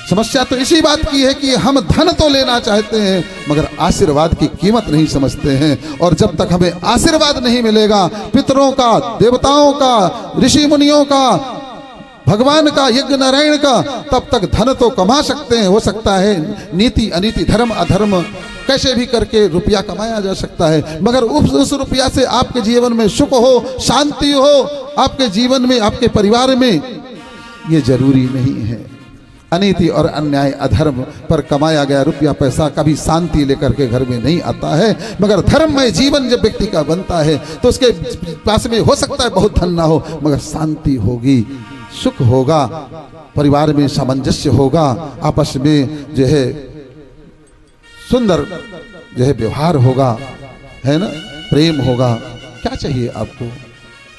समस्या तो इसी बात की है कि हम धन तो लेना चाहते हैं मगर आशीर्वाद की कीमत नहीं समझते हैं। और जब तक हमें आशीर्वाद नहीं मिलेगा, पितरों का, देवताओं का, ऋषि मुनियों का, भगवान का, यज्ञ नारायण का, तब तक धन तो कमा सकते हैं। हो सकता है नीति अनीति, धर्म अधर्म कैसे भी करके रुपया कमाया जा सकता है, मगर उस रुपया से आपके जीवन में सुख हो, शांति हो, आपके जीवन में, आपके परिवार में, ये जरूरी नहीं है। अनीति और अन्याय अधर्म पर कमाया गया रुपया पैसा कभी शांति लेकर के घर में नहीं आता है, मगर धर्ममय जीवन जब व्यक्ति का बनता है तो उसके पास में हो सकता है बहुत धन ना हो मगर शांति होगी, सुख होगा, परिवार में सामंजस्य होगा, आपस में जो है सुंदर जो है व्यवहार होगा, है ना, प्रेम होगा। क्या चाहिए आपको?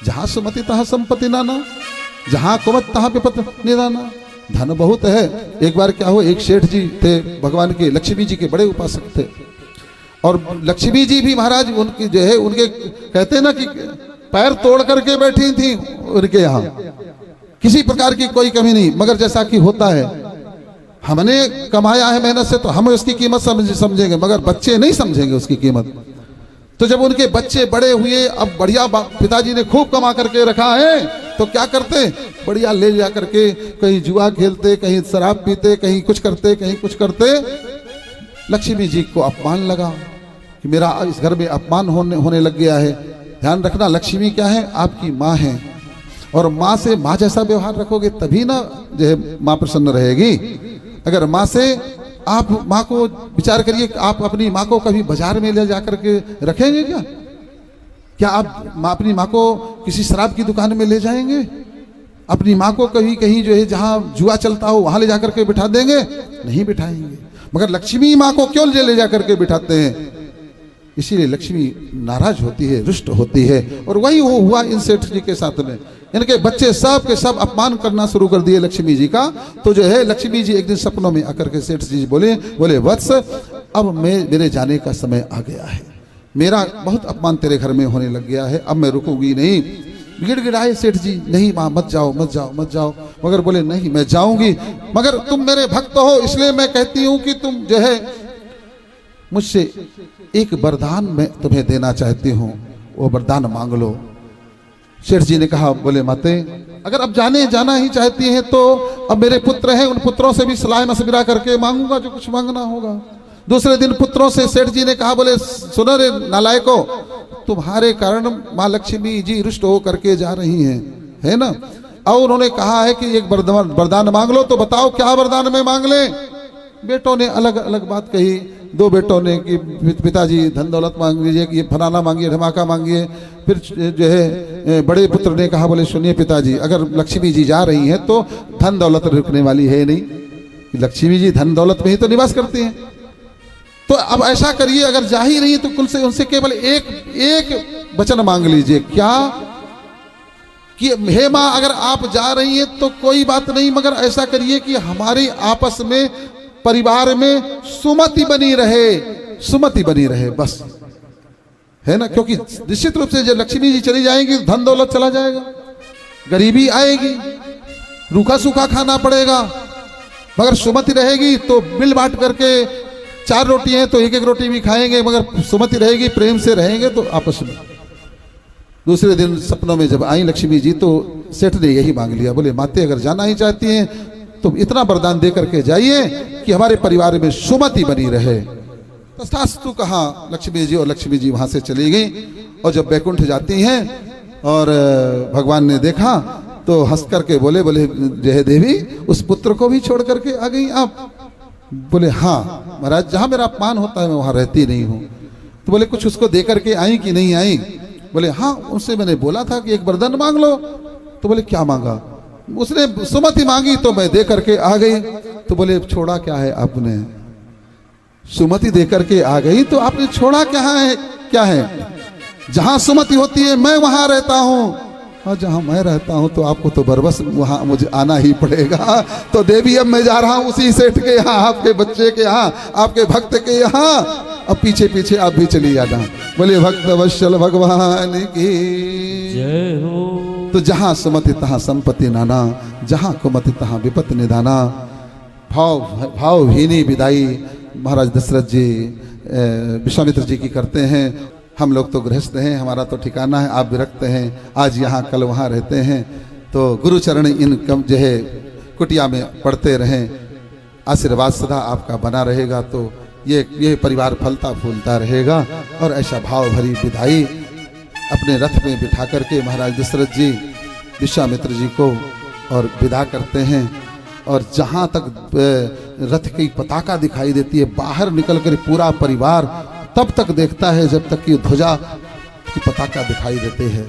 जहां सुमति तहां संपत्ति नाना, जहां कुमत तहां विपत निदाना। धन बहुत है। एक बार क्या हो, एक सेठ जी थे, भगवान के लक्ष्मी जी के बड़े उपासक थे, और लक्ष्मी जी भी महाराज उनकी जो है, उनके कहते हैं ना कि पैर तोड़ करके बैठी थी उनके यहाँ, किसी प्रकार की कोई कमी नहीं। मगर जैसा कि होता है, हमने कमाया है मेहनत से तो हम उसकी कीमत समझेंगे, मगर बच्चे नहीं समझेंगे उसकी कीमत। तो जब उनके बच्चे बड़े हुए, अब बढ़िया पिताजी ने खूब कमा करके रखा है, तो क्या करते, बढ़िया ले जा करके कहीं जुआ खेलते, कहीं शराब पीते, कहीं कुछ करते, कहीं कुछ करते। लक्ष्मी जी को अपमान लगा कि मेरा इस घर में अपमान होने लग गया है। ध्यान रखना, लक्ष्मी क्या है? आपकी माँ है, और माँ से माँ जैसा व्यवहार रखोगे तभी ना जो है माँ प्रसन्न रहेगी। अगर माँ से आप माँ को विचार करिए, आप अपनी माँ को कभी बाजार में ले जाकर के रखेंगे क्या? क्या आप अपनी माँ को किसी शराब की दुकान में ले जाएंगे? अपनी माँ को कहीं कहीं जो है जहाँ जुआ चलता हो वहां ले जाकर के बिठा देंगे? नहीं बिठाएंगे। मगर लक्ष्मी माँ को क्यों ले जाकर के बिठाते हैं? इसीलिए लक्ष्मी नाराज होती है, रुष्ट होती है। और वही वो हुआ इन सेठ जी के साथ में। इनके बच्चे सब के सब अपमान करना शुरू कर दिए लक्ष्मी जी का। तो जो है लक्ष्मी जी एक दिन सपनों में आकर के सेठ जी बोले वत्स, अब मेरे जाने का समय आ गया है, मेरा बहुत अपमान तेरे घर में होने लग गया है, अब मैं रुकूंगी नहीं। गिड़गिड़ाए सेठ जी, नहीं माँ मत जाओ मत जाओ मत जाओ। मगर बोले नहीं मैं जाऊंगी, मगर तुम मेरे भक्त हो इसलिए मैं कहती हूँ कि तुम जो है मुझसे एक वरदान मैं तुम्हें देना चाहती हूँ, वो वरदान मांग लो। सेठ जी ने कहा, बोले माते अगर अब जाना ही चाहती हैं तो अब मेरे पुत्र हैं, उन पुत्रों से भी सलाह मशविरा करके मांगूंगा जो कुछ मांगना होगा। दूसरे दिन पुत्रों से सेठ जी ने कहा, बोले सुनो रे नालायको, तुम्हारे कारण माँ लक्ष्मी जी रुष्ट हो करके जा रही हैं, है ना। और उन्होंने कहा है कि एक वरदान मांग लो, तो बताओ क्या वरदान में मांग ले। बेटों ने अलग अलग बात कही। दो बेटों ने कि पिताजी धन दौलत मांग लीजिए, कि ये फलाना मांगिए, धमाका मांगिए। फिर जो है बड़े पुत्र ने कहा, बोले सुनिए पिताजी, अगर लक्ष्मी जी जा रही हैं तो धन दौलत रुकने वाली है नहीं, लक्ष्मी जी धन दौलत में ही तो निवास करती हैं। तो अब ऐसा करिए, अगर जा ही रही है तो कुल से उनसे केवल एक वचन मांग लीजिए। क्या? कि हे माँ अगर आप जा रही हैं तो कोई बात नहीं, मगर ऐसा करिए कि हमारे आपस में परिवार में सुमति बनी रहे, सुमति बनी रहे, बस, है ना। क्योंकि निश्चित रूप से जब लक्ष्मी जी चली जाएंगी धन दौलत चला जाएगा, गरीबी आएगी, रूखा सूखा खाना पड़ेगा। मगर सुमति रहेगी तो मिल बांट करके, 4 रोटी हैं तो एक एक रोटी भी खाएंगे, मगर सुमति रहेगी, प्रेम से रहेंगे तो आपस में। दूसरे दिन सपनों में जब आई लक्ष्मी जी तो सेठ ने यही मांग लिया। बोले माते अगर जाना ही चाहती हैं तो इतना वरदान दे करके जाइए कि हमारे परिवार में सुमति बनी रहे। तथास्तु कहा लक्ष्मी जी, और लक्ष्मी जी वहां से चली गई। और जब बैकुंठ जाती हैं और भगवान ने देखा तो हंस करके बोले जय देवी, उस पुत्र को भी छोड़ करके आ गई आप? बोले हाँ महाराज, जहां मेरा अपमान होता है मैं वहां रहती नहीं हूँ। तो बोले कुछ उसको दे करके आई कि नहीं आई? बोले हाँ, उनसे मैंने बोला था कि एक वरदान मांग लो। तो बोले क्या मांगा? उसने सुमति मांगी तो मैं दे करके आ गई। तो बोले छोड़ा क्या है आपने? सुमति दे करके आ गई तो आपने छोड़ा क्या है? जहां सुमति होती है मैं वहां रहता हूं, और जहां मैं रहता हूं तो आपको तो बरबस वहां मुझे आना ही पड़ेगा। तो देवी अब मैं जा रहा हूं उसी सेठ के यहाँ, आपके बच्चे के यहाँ, आपके भक्त के यहाँ। अब पीछे पीछे आप भी चली जाना। बोले भक्त वत्सल भगवान की जय हो। तो जहां सुमति तहां संपत्ति नाना, जहां कुमति तहां विपत्ति निधाना। भावहीनी विदाई महाराज दशरथ जी विश्वामित्र जी की करते हैं। हम लोग तो गृहस्थ हैं, हमारा तो ठिकाना है, आप विरक्त हैं, आज यहाँ कल वहाँ रहते हैं, तो गुरु चरण इन कम जो है कुटिया में पढ़ते रहें, आशीर्वाद सदा आपका बना रहेगा, तो ये परिवार फलता फूलता रहेगा। और ऐसा भाव भरी विदाई अपने रथ में बिठा करके महाराज दशरथ जी विश्वामित्र जी को और विदा करते हैं। और जहाँ तक रथ की पताका दिखाई देती है, बाहर निकलकर पूरा परिवार तब तक देखता है जब तक कि ध्वजा की पताका दिखाई देती है।